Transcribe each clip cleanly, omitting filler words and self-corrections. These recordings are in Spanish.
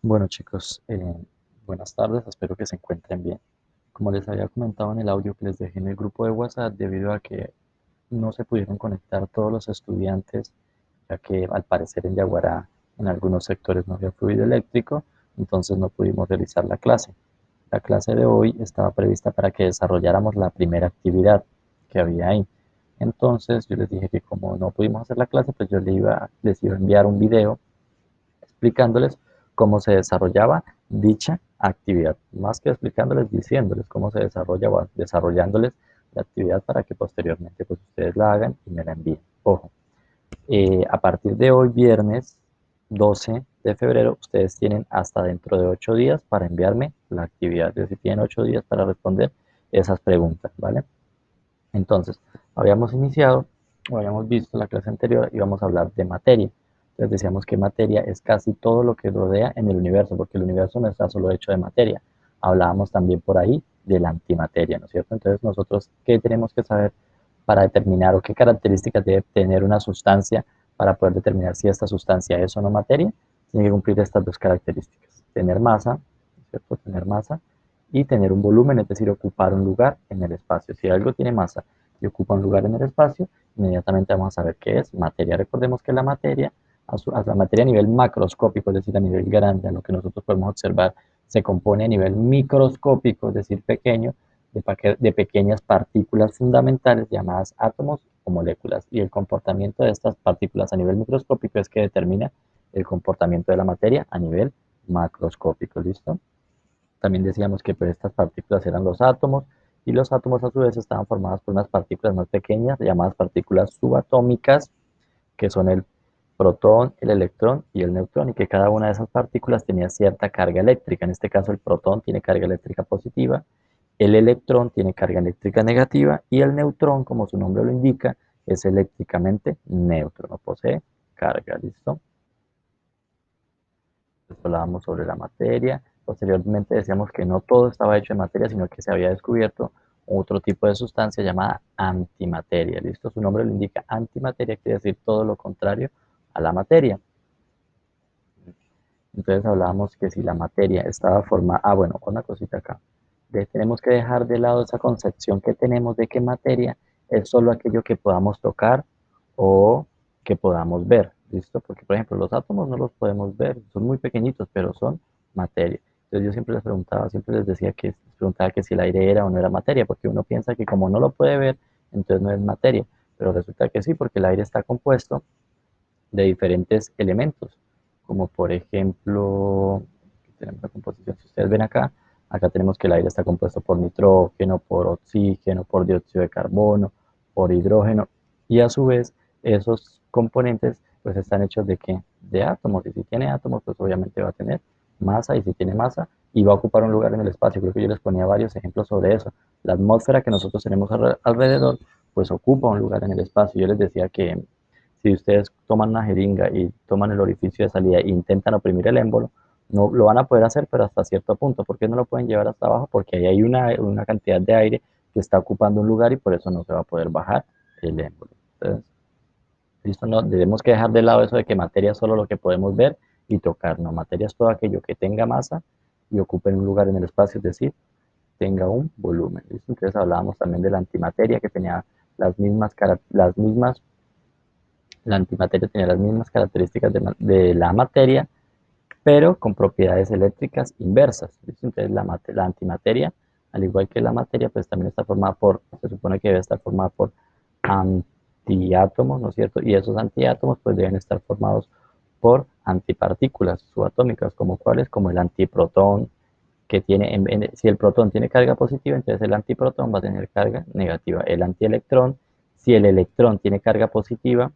Bueno chicos, buenas tardes, espero que se encuentren bien. Como les había comentado en el audio que les dejé en el grupo de WhatsApp, debido a que no se pudieron conectar todos los estudiantes, ya que al parecer en Yaguará en algunos sectores no había fluido eléctrico, entonces no pudimos realizar la clase. La clase de hoy estaba prevista para que desarrolláramos la primera actividad que había ahí. Entonces yo les dije que como no pudimos hacer la clase, pues yo les iba a enviar un video explicándoles cómo se desarrollaba dicha actividad. Más que explicándoles, diciéndoles cómo se desarrollaba, desarrollándoles la actividad para que posteriormente pues ustedes la hagan y me la envíen. Ojo, a partir de hoy, viernes 12 de febrero, ustedes tienen hasta dentro de 8 días para enviarme la actividad. Es decir, tienen 8 días para responder esas preguntas, ¿vale? Entonces, habíamos iniciado, o habíamos visto en la clase anterior, íbamos a hablar de materia. Entonces decíamos que materia es casi todo lo que rodea en el universo, porque el universo no está solo hecho de materia. Hablábamos también por ahí de la antimateria, ¿no es cierto? Entonces nosotros, ¿qué tenemos que saber para determinar o qué características debe tener una sustancia para poder determinar si esta sustancia es o no materia? Tiene que cumplir estas dos características. Tener masa, ¿no es cierto? Tener masa y tener un volumen, es decir, ocupar un lugar en el espacio. Si algo tiene masa y ocupa un lugar en el espacio, inmediatamente vamos a saber qué es materia. Recordemos que la materia, a la materia a nivel macroscópico, es decir, a nivel grande, a lo que nosotros podemos observar, se compone a nivel microscópico, es decir, pequeño, de pequeñas partículas fundamentales llamadas átomos o moléculas. Y el comportamiento de estas partículas a nivel microscópico es que determina el comportamiento de la materia a nivel macroscópico. ¿Listo? También decíamos que pues, estas partículas eran los átomos y los átomos a su vez estaban formados por unas partículas más pequeñas llamadas partículas subatómicas, que son el protón, el electrón y el neutrón, y que cada una de esas partículas tenía cierta carga eléctrica. En este caso el protón tiene carga eléctrica positiva, el electrón tiene carga eléctrica negativa y el neutrón, como su nombre lo indica, es eléctricamente neutro, no posee carga. ¿Listo? Hablábamos sobre la materia. Posteriormente decíamos que no todo estaba hecho de materia, sino que se había descubierto otro tipo de sustancia llamada antimateria. ¿Listo? Su nombre lo indica. Antimateria quiere decir todo lo contrario a la materia. Entonces hablábamos que si la materia estaba formada... Ah, bueno, una cosita acá. Tenemos que dejar de lado esa concepción que tenemos de que materia es solo aquello que podamos tocar o que podamos ver. ¿Listo? Porque, por ejemplo, los átomos no los podemos ver, son muy pequeñitos, pero son materia. Entonces yo siempre les preguntaba, siempre les decía que, les preguntaba que si el aire era o no era materia, porque uno piensa que como no lo puede ver, entonces no es materia. Pero resulta que sí, porque el aire está compuesto de diferentes elementos, como por ejemplo, tenemos la composición, si ustedes ven acá, acá tenemos que el aire está compuesto por nitrógeno, por oxígeno, por dióxido de carbono, por hidrógeno, y a su vez esos componentes pues están hechos de ¿qué? De átomos, y si tiene átomos pues obviamente va a tener masa, y si tiene masa y va a ocupar un lugar en el espacio. Creo que yo les ponía varios ejemplos sobre eso. La atmósfera que nosotros tenemos alrededor pues ocupa un lugar en el espacio. Yo les decía que si ustedes toman una jeringa y toman el orificio de salida e intentan oprimir el émbolo, no lo van a poder hacer, pero hasta cierto punto. ¿Por qué no lo pueden llevar hasta abajo? Porque ahí hay una cantidad de aire que está ocupando un lugar y por eso no se va a poder bajar el émbolo. Entonces, listo, no, debemos que dejar de lado eso de que materia es solo lo que podemos ver y tocar. No, materia es todo aquello que tenga masa y ocupe un lugar en el espacio, es decir, tenga un volumen. ¿Listo? Entonces hablábamos también de la antimateria que tenía la antimateria tenía las mismas características de la materia, pero con propiedades eléctricas inversas. ¿Listo? Entonces la antimateria, al igual que la materia, pues también está formada por, se supone que debe estar formada por antiátomos, ¿no es cierto? Y esos antiátomos pues deben estar formados por antipartículas subatómicas, como cuáles, como el antiprotón, que tiene, si el protón tiene carga positiva, entonces el antiprotón va a tener carga negativa. El antielectrón, si el electrón tiene carga positiva,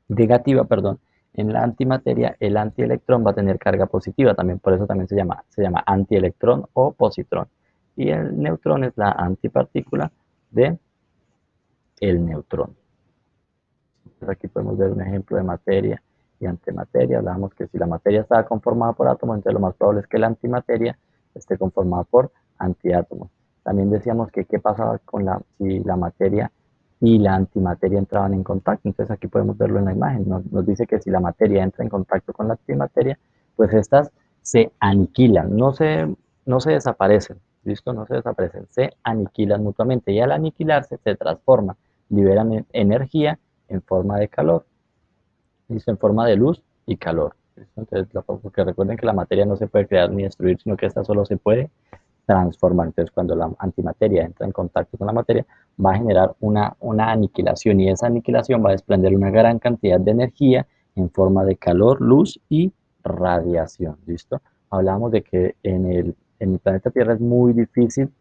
negativa, perdón, en la antimateria, el antielectrón va a tener carga positiva, también por eso también se llama antielectrón o positrón. Y el neutrón es la antipartícula de el neutrón. Entonces aquí podemos ver un ejemplo de materia y antimateria. Hablábamos que si la materia estaba conformada por átomos, entonces lo más probable es que la antimateria esté conformada por antiátomos. También decíamos que qué pasaba si la materia y la antimateria entraban en contacto. Entonces aquí podemos verlo en la imagen. Nos dice que si la materia entra en contacto con la antimateria, pues estas se aniquilan, no se desaparecen, ¿listo? No se desaparecen, se aniquilan mutuamente y al aniquilarse se transforman, liberan energía en forma de calor, ¿listo? En forma de luz y calor, ¿listo? Entonces, porque recuerden que la materia no se puede crear ni destruir, sino que esta solo se puede transformar. Entonces, cuando la antimateria entra en contacto con la materia, va a generar una aniquilación y esa aniquilación va a desprender una gran cantidad de energía en forma de calor, luz y radiación. ¿Listo? Hablamos de que en el planeta Tierra es muy difícil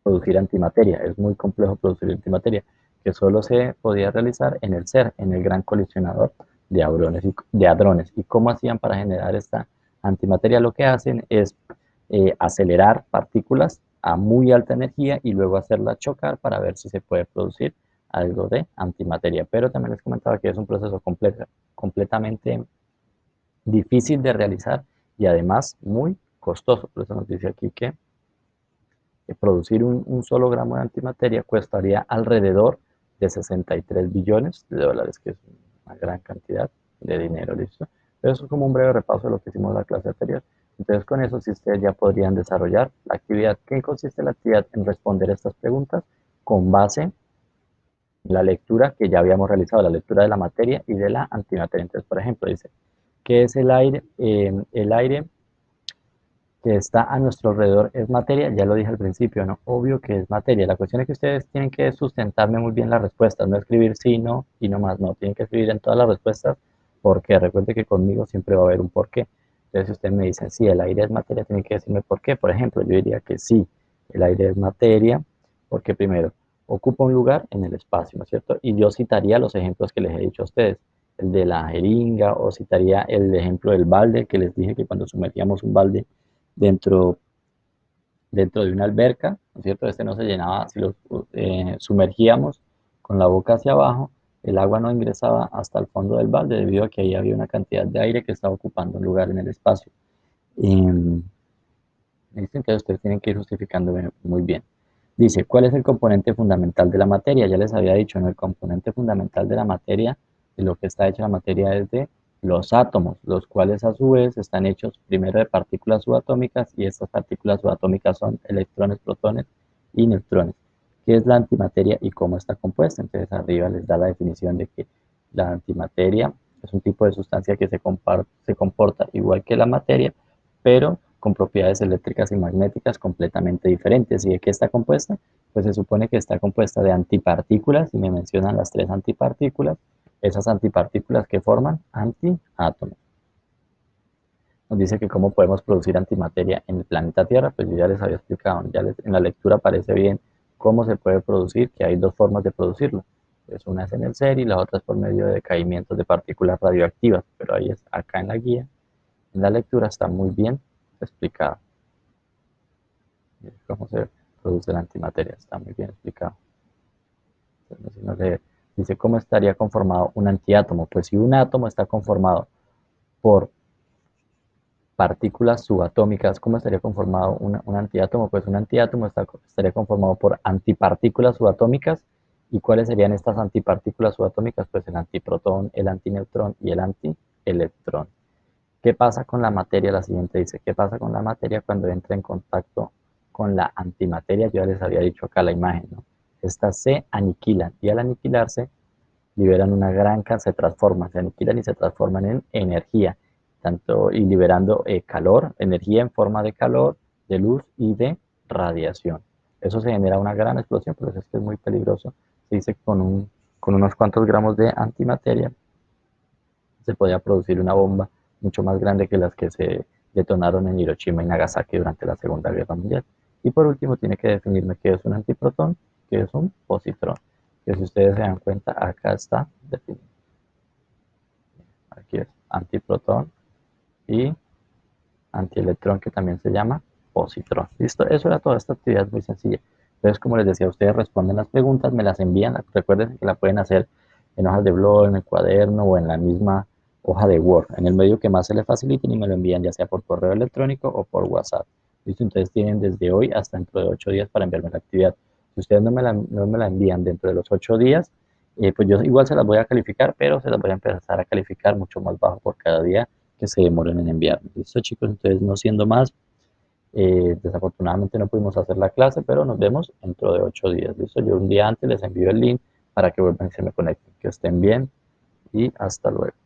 producir antimateria, es muy complejo producir antimateria, que solo se podía realizar en el CERN, en el gran colisionador de hadrones. ¿Y cómo hacían para generar esta antimateria? Lo que hacen es acelerar partículas a muy alta energía y luego hacerlas chocar para ver si se puede producir algo de antimateria. Pero también les comentaba que es un proceso completamente difícil de realizar y además muy costoso. Por eso nos dice aquí que producir un solo gramo de antimateria costaría alrededor de 63 billones de dólares, que es una gran cantidad de dinero, ¿listo? Pero eso es como un breve repaso de lo que hicimos en la clase anterior. Entonces, con eso, si ustedes ya podrían desarrollar la actividad. ¿Qué consiste la actividad? En responder estas preguntas con base en la lectura que ya habíamos realizado, la lectura de la materia y de la antimateria. Entonces, por ejemplo, dice, ¿qué es el aire? El aire que está a nuestro alrededor es materia, ya lo dije al principio, ¿no? Obvio que es materia. La cuestión es que ustedes tienen que sustentarme muy bien las respuestas, no escribir sí, no y no más, no. Tienen que escribir en todas las respuestas porque recuerde que conmigo siempre va a haber un porqué. Entonces, si ustedes me dicen sí, el aire es materia, tienen que decirme por qué. Por ejemplo, yo diría que sí, el aire es materia, porque primero, ocupa un lugar en el espacio, ¿no es cierto? Y yo citaría los ejemplos que les he dicho a ustedes, el de la jeringa, o citaría el ejemplo del balde, que les dije que cuando sumergíamos un balde dentro, dentro de una alberca, ¿no es cierto? Este no se llenaba, si lo sumergíamos con la boca hacia abajo, el agua no ingresaba hasta el fondo del balde debido a que ahí había una cantidad de aire que estaba ocupando un lugar en el espacio. Eh, Dicen que ustedes tienen que ir justificándome muy bien. Dice, ¿cuál es el componente fundamental de la materia? Ya les había dicho, ¿no? El componente fundamental de la materia, de lo que está hecha la materia es de los átomos, los cuales a su vez están hechos primero de partículas subatómicas y estas partículas subatómicas son electrones, protones y neutrones. ¿Qué es la antimateria y cómo está compuesta? Entonces arriba les da la definición de que la antimateria es un tipo de sustancia que se comporta igual que la materia, pero con propiedades eléctricas y magnéticas completamente diferentes. ¿Y de qué está compuesta? Pues se supone que está compuesta de antipartículas, y me mencionan las tres antipartículas, esas antipartículas que forman antiátomos. Nos dice que cómo podemos producir antimateria en el planeta Tierra, pues yo ya les había explicado, en la lectura aparece bien cómo se puede producir, que hay dos formas de producirlo. Pues una es en el ser y la otra es por medio de decaimientos de partículas radioactivas, pero ahí es, acá en la guía, en la lectura está muy bien explicado cómo se produce la antimateria, está muy bien explicado. Entonces, si no dice cómo estaría conformado un antiátomo, pues si un átomo está conformado por partículas subatómicas, ¿cómo estaría conformado un antiátomo? Pues un antiátomo estaría conformado por antipartículas subatómicas. ¿Y cuáles serían estas antipartículas subatómicas? Pues el antiprotón, el antineutrón y el antielectrón. ¿Qué pasa con la materia? La siguiente dice, ¿qué pasa con la materia cuando entra en contacto con la antimateria? Yo ya les había dicho acá la imagen, ¿no? Estas se aniquilan y al aniquilarse liberan una gran cantidad, se transforman, se aniquilan y se transforman en energía, tanto y liberando calor, energía en forma de calor, de luz y de radiación. Eso se genera una gran explosión, pero es que es muy peligroso. Se dice que con unos cuantos gramos de antimateria se podía producir una bomba mucho más grande que las que se detonaron en Hiroshima y Nagasaki durante la Segunda Guerra Mundial. Y por último, tiene que definirme qué es un antiprotón, qué es un positrón. Que si ustedes se dan cuenta, acá está definido. Aquí es antiprotón y antielectrón, que también se llama positrón. Listo, eso era toda esta actividad muy sencilla. Entonces, como les decía, ustedes responden las preguntas, me las envían. Recuerden que la pueden hacer en hojas de blog, en el cuaderno o en la misma hoja de Word, en el medio que más se les faciliten y me lo envían ya sea por correo electrónico o por WhatsApp. ¿Listo? Entonces tienen desde hoy hasta dentro de 8 días para enviarme la actividad. Si ustedes no me la envían dentro de los 8 días, pues yo igual se las voy a calificar, pero se las voy a empezar a calificar mucho más bajo por cada día que se demoren en enviarme. Listo, chicos, entonces no siendo más, desafortunadamente no pudimos hacer la clase, pero nos vemos dentro de 8 días. Listo, yo un día antes les envío el link para que vuelvan y se me conecten. Que estén bien y hasta luego.